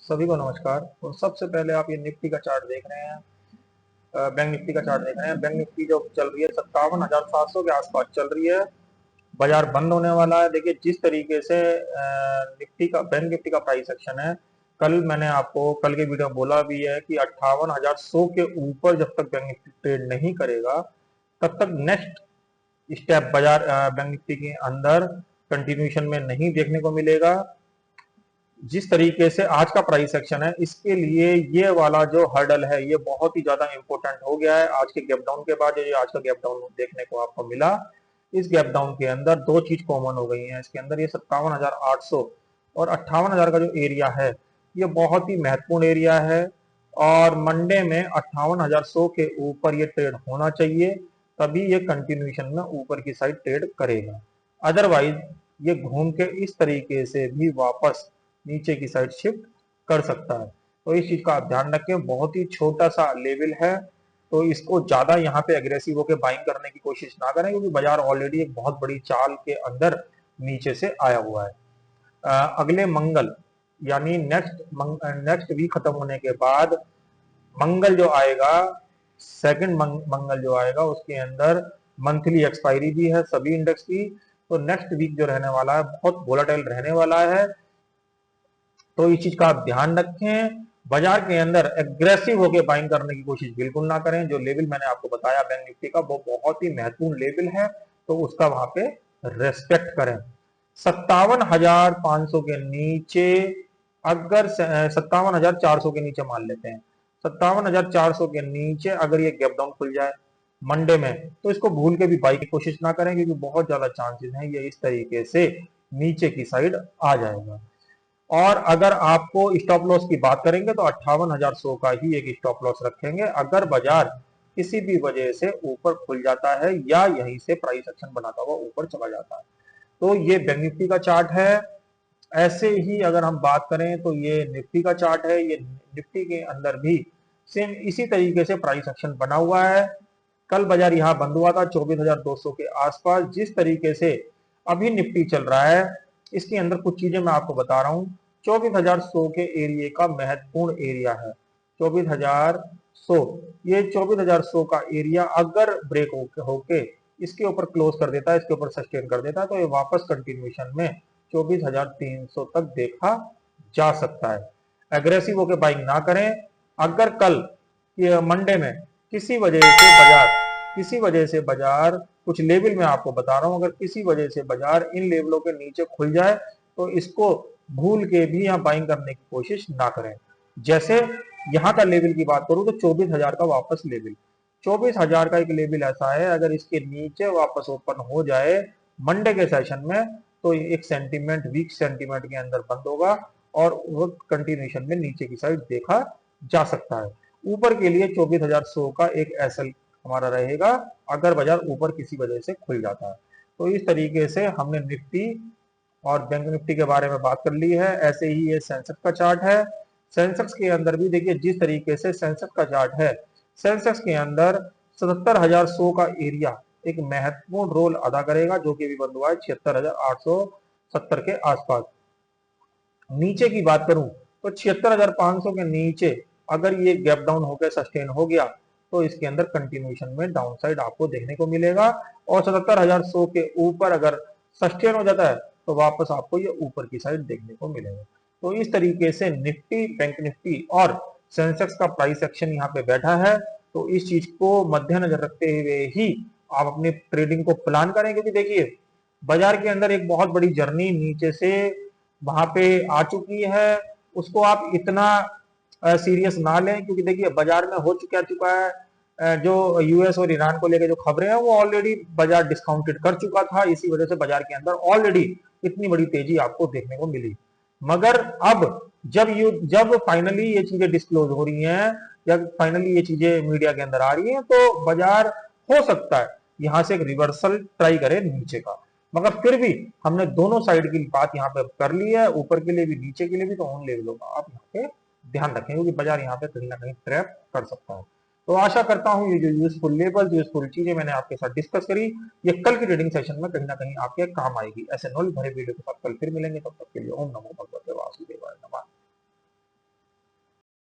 सभी को नमस्कार। तो सबसे पहले आप ये निफ्टी का चार्ट देख रहे हैं, बैंक निफ्टी का चार्ट देख रहे हैं। बैंक निफ्टी जो चल रही है 57,700 के आसपास चल रही है। बाजार बंद होने वाला है। देखिए जिस तरीके से निफ्टी का बैंक निफ्टी का प्राइस एक्शन है, कल मैंने आपको कल के वीडियो में बोला भी है कि 58,100 के ऊपर जब तक बैंक निफ्टी ट्रेड नहीं करेगा तब तक नेक्स्ट स्टेप बाजार बैंक निफ्टी के अंदर कंटिन्यूशन में नहीं देखने को मिलेगा। जिस तरीके से आज का प्राइस एक्शन है, इसके लिए ये वाला जो हर्डल है ये बहुत ही ज्यादा इंपॉर्टेंट हो गया है। आज के गैप डाउन के बाद जो आज का गैप डाउन देखने को आपको मिला, इस गैप डाउन के अंदर दो चीज कॉमन हो गई है। इसके अंदर ये 57,800 और 58,000 का जो एरिया है ये बहुत ही महत्वपूर्ण एरिया है। और मंडे में 58,100 के ऊपर ये ट्रेड होना चाहिए, तभी ये कंटिन्यूशन में ऊपर की साइड ट्रेड करेगा। अदरवाइज ये घूम के इस तरीके से भी वापस नीचे की साइड शिफ्ट कर सकता है। तो इस चीज का आप ध्यान रखें। बहुत ही छोटा सा लेवल है, तो इसको ज्यादा यहाँ पे एग्रेसिव होकर बाइंग करने की कोशिश ना करें, क्योंकि बाजार ऑलरेडी एक बहुत बड़ी चाल के अंदर नीचे से आया हुआ है। अगले मंगल यानी नेक्स्ट वीक खत्म होने के बाद मंगल जो आएगा, सेकंड मंगल जो आएगा, उसके अंदर मंथली एक्सपायरी भी है सभी इंडेक्स की। तो नेक्स्ट वीक जो रहने वाला है बहुत वोलेटाइल रहने वाला है, तो इस चीज का आप ध्यान रखें। बाजार के अंदर एग्रेसिव होकर बाइंग करने की कोशिश बिल्कुल ना करें। जो लेवल मैंने आपको बताया बैंक निफ्टी का वो बहुत ही महत्वपूर्ण लेवल है, तो उसका वहां पे रेस्पेक्ट करें। 57,500 के नीचे, अगर 57,400 के नीचे मान लेते हैं, 57,400 के नीचे अगर ये गैप डाउन खुल जाए मंडे में, तो इसको भूल के भी बाई की कोशिश ना करें, क्योंकि बहुत ज्यादा चांसेस हैं ये इस तरीके से नीचे की साइड आ जाएगा। और अगर आपको स्टॉप लॉस की बात करेंगे तो 58,100 का ही एक स्टॉप लॉस रखेंगे अगर बाजार किसी भी वजह से ऊपर खुल जाता है या यहीं से प्राइस एक्शन बनाता हुआ ऊपर चला जाता है। तो ये बैंक निफ्टी का चार्ट है। ऐसे ही अगर हम बात करें तो ये निफ्टी का चार्ट है। ये निफ्टी के अंदर भी सेम इसी तरीके से प्राइस एक्शन बना हुआ है। कल बाजार यहां बंद हुआ था 24,200 के आसपास। जिस तरीके से अभी निफ्टी चल रहा है, इसके अंदर कुछ चीजें मैं आपको बता रहा हूं। 24,100 के एरिया का महत्वपूर्ण एरिया है 24,100। ये 24,100 का एरिया अगर ब्रेक होके इसके ऊपर क्लोज कर देता है, इसके ऊपर सस्टेन कर देता है, तो ये वापस कंटिन्यूशन में 24,300 तक देखा जा सकता है। एग्रेसिव होकर बाइंग ना करें। अगर कल मंडे में किसी वजह से बाजार कुछ लेवल में आपको बता रहा हूं, अगर किसी वजह से बाजार इन लेवलों के नीचे खुल जाए तो इसको भूल के भी यहाँ बाइंग करने की कोशिश ना करें। जैसे यहाँ का लेवल की बात करूं तो 24,000 का वापस लेवल, 24,000 का एक लेवल ऐसा है, अगर इसके नीचे वापस ओपन हो जाए मंडे के सेशन में, तो एक सेंटीमेंट वीक सेंटीमेंट के अंदर बंद होगा और वो कंटिन्यूशन में नीचे की साइड देखा जा सकता है। ऊपर के लिए 24,100 का एक एसएल हमारा रहेगा अगर बाजार ऊपर किसी वजह से खुल जाता है। तो इस तरीके से हमने निफ्टी और बैंक निफ्टी के बारे में बात कर ली है। ऐसे ही ये सेंसेक्स का चार्ट है। सेंसेक्स के अंदर भी देखिए जिस तरीके से सेंसेक्स का चार्ट है, सेंसेक्स के अंदर 77,100 का एरिया एक महत्वपूर्ण रोल अदा करेगा, जो कि भी बंद हुआ है 76,870 के आसपास। नीचे की बात करूं तो 76,500 के नीचे अगर ये गैप डाउन होकर सस्टेन हो गया तो इसके अंदर कंटिन्यूशन में डाउन साइड आपको देखने को मिलेगा। और 77,100 के ऊपर अगर सस्टेन हो जाता है तो वापस आपको ये ऊपर की साइड देखने को मिलेगा। तो इस तरीके से निफ्टी, बैंक निफ्टी और सेंसेक्स का प्राइस एक्शन यहाँ पे बैठा है। तो इस चीज को मद्देनजर रखते हुए ही आप अपनी ट्रेडिंग को प्लान करें, क्योंकि देखिए बाजार के अंदर एक बहुत बड़ी जर्नी नीचे से वहां पे आ चुकी है। उसको आप इतना सीरियस ना लें, क्योंकि देखिए बाजार में हो चुका है जो यूएस और ईरान को लेकर जो खबरें हैं वो ऑलरेडी बाजार डिस्काउंटेड कर चुका था। इसी वजह से बाजार के अंदर ऑलरेडी इतनी बड़ी तेजी आपको देखने को मिली। मगर अब जब फाइनली ये चीजें डिस्क्लोज हो रही हैं या फाइनली ये चीजें मीडिया के अंदर आ रही हैं, तो बाजार हो सकता है यहां से एक रिवर्सल ट्राई करे नीचे का। मगर फिर भी हमने दोनों साइड की बात यहाँ पे कर ली है, ऊपर के लिए भी नीचे के लिए भी। तो उन लेवलों का आप यहाँ पे ध्यान रखें, क्योंकि बाजार यहाँ पे कहीं ना कहीं ट्रैप कर सकता है। तो आशा करता हूं ये जो यूजफुल लेवल, यूजफुल चीजें मैंने आपके साथ डिस्कस करी, ये कल की ट्रेडिंग सेशन में कहीं ना कहीं आपके काम आएगी। ऐसे नॉलेज भरे वीडियो के साथ कल फिर मिलेंगे। तब तक के लिए ओम नमो भगवते वासुदेवाय नमः।